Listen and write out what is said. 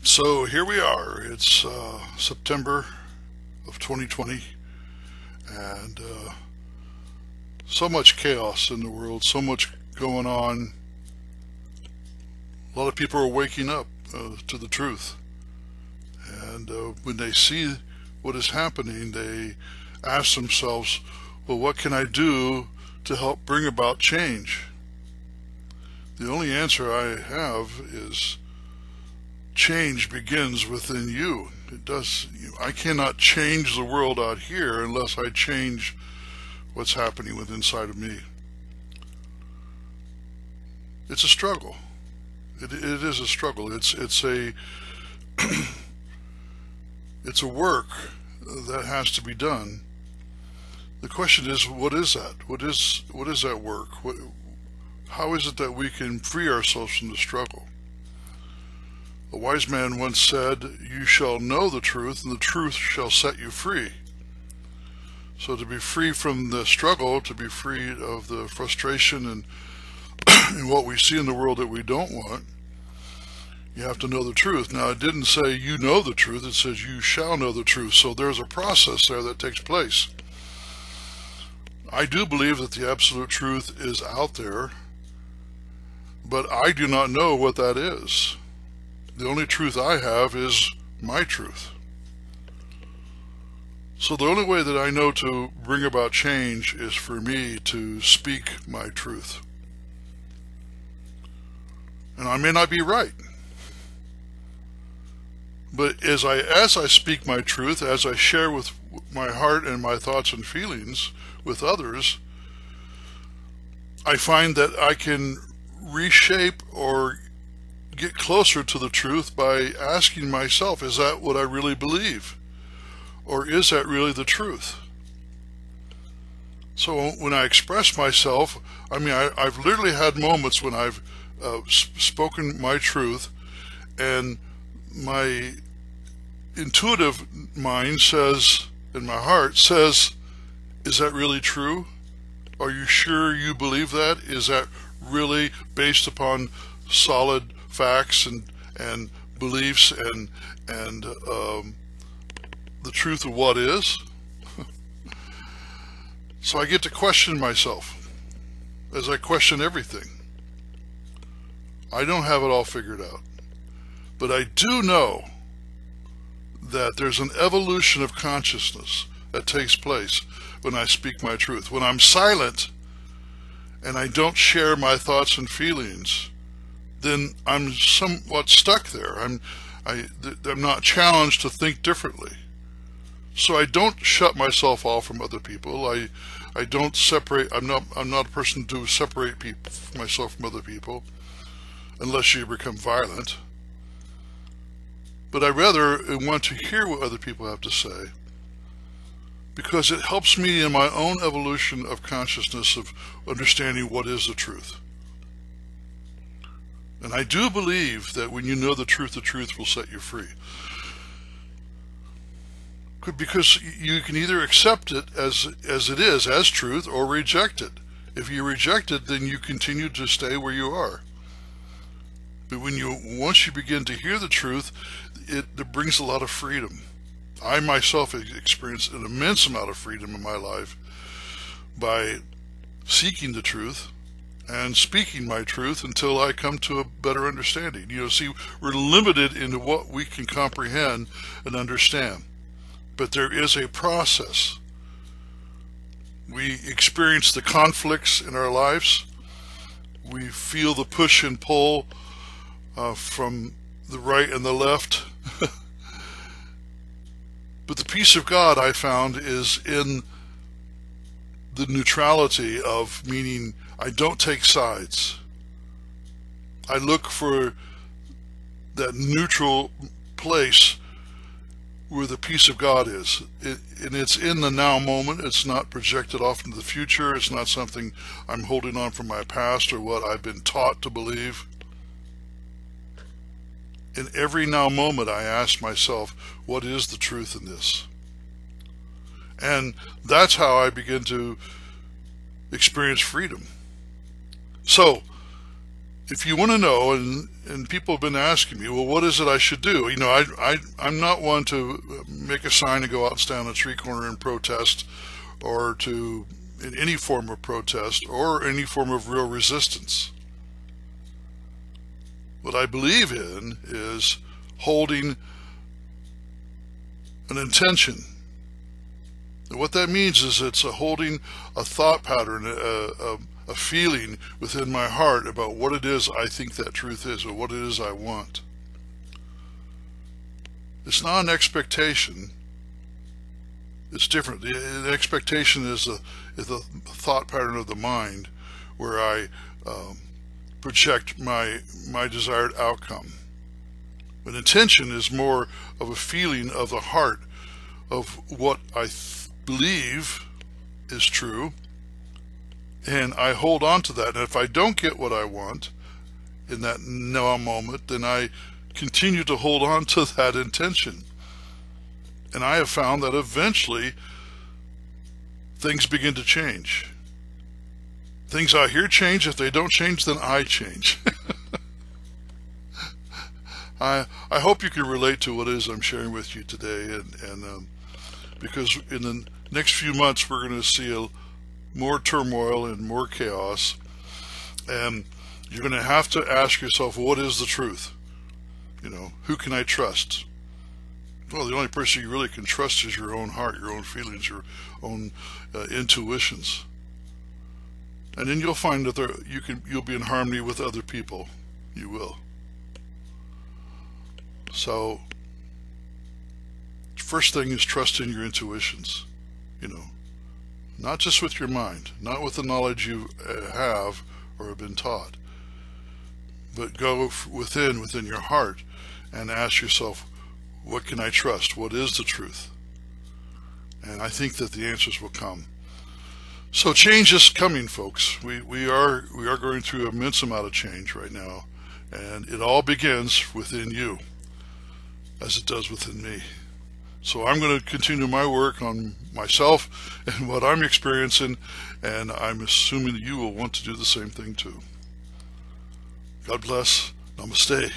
So here we are. It's September of 2020, and so much chaos in the world, so much going on. A lot of people are waking up to the truth, and when they see what is happening, they ask themselves, well, what can I do to help bring about change? The only answer I have is change begins within you. It does. I cannot change the world out here unless I change what's happening within inside of me. It's a struggle. It is a struggle. It's a it's a work that has to be done. The question is, what is that? What is that work? How is it that we can free ourselves from the struggle? A wise man once said, "You shall know the truth, and the truth shall set you free." So to be free from the struggle, to be free of the frustration and what we see in the world that we don't want, you have to know the truth. Now, it didn't say you know the truth, it says you shall know the truth. So there's a process there that takes place. I do believe that the absolute truth is out there, but I do not know what that is. The only truth I have is my truth. So the only way that I know to bring about change is for me to speak my truth. And I may not be right. But as I speak my truth, as I share with my heart and my thoughts and feelings with others, I find that I can reshape or get closer to the truth by asking myself, is that what I really believe? Or is that really the truth? So when I express myself, I've literally had moments when I've spoken my truth, and my intuitive mind says, and my heart says, is that really true? Are you sure you believe that? Is that really based upon solid facts and beliefs and the truth of what is? So I get to question myself as I question everything. I don't have it all figured out, but I do know that there's an evolution of consciousness that takes place when I speak my truth. When I'm silent and I don't share my thoughts and feelings, then I'm somewhat stuck there. I'm not challenged to think differently. So I don't shut myself off from other people. I don't separate. I'm not a person to separate myself from other people, unless you become violent. But I rather want to hear what other people have to say, because it helps me in my own evolution of consciousness of understanding what is the truth. And I do believe that when you know the truth will set you free. Because you can either accept it as it is, as truth, or reject it. If you reject it, then you continue to stay where you are. But once you begin to hear the truth, it brings a lot of freedom. I myself have experienced an immense amount of freedom in my life by seeking the truth and speaking my truth until I come to a better understanding. See, we're limited into what we can comprehend and understand. But there is a process. We experience the conflicts in our lives. We feel the push and pull from the right and the left. But the peace of God, I found, is in the neutrality of, meaning I don't take sides. I look for that neutral place where the peace of God is. And it's in the now moment. It's not projected off into the future. It's not something I'm holding on from my past or what I've been taught to believe. In every now moment, I ask myself, what is the truth in this? And that's how I begin to experience freedom. So, if you want to know, and people have been asking me, well, what is it I should do? You know, I'm not one to make a sign and go out and stand on a street corner and protest, or to in any form of protest or any form of real resistance. What I believe in is holding an intention. And what that means is it's holding a thought pattern, a feeling within my heart about what it is I think that truth is, or what it is I want. It's not an expectation. It's different. The expectation is a thought pattern of the mind where I project my desired outcome. But intention is more of a feeling of the heart of what I believe is true, and I hold on to that. And if I don't get what I want in that now moment, then I continue to hold on to that intention. And I have found that eventually things begin to change. Things out here change. If they don't change, then I change. I hope you can relate to what it is I'm sharing with you today, and because in the next few months we're going to see more turmoil and more chaos, and you're going to have to ask yourself, what is the truth? You know, who can I trust? Well, the only person you really can trust is your own heart, your own feelings, your own intuitions. And then you'll find that you'll be in harmony with other people. You will. So, first thing is trust in your intuitions. You know, not just with your mind, not with the knowledge you have or have been taught, but go within your heart and ask yourself, what can I trust? What is the truth? And I think that the answers will come. So change is coming, folks. We are going through an immense amount of change right now, and it all begins within you, as it does within me. So I'm going to continue my work on myself and what I'm experiencing, and I'm assuming that you will want to do the same thing too. God bless. Namaste.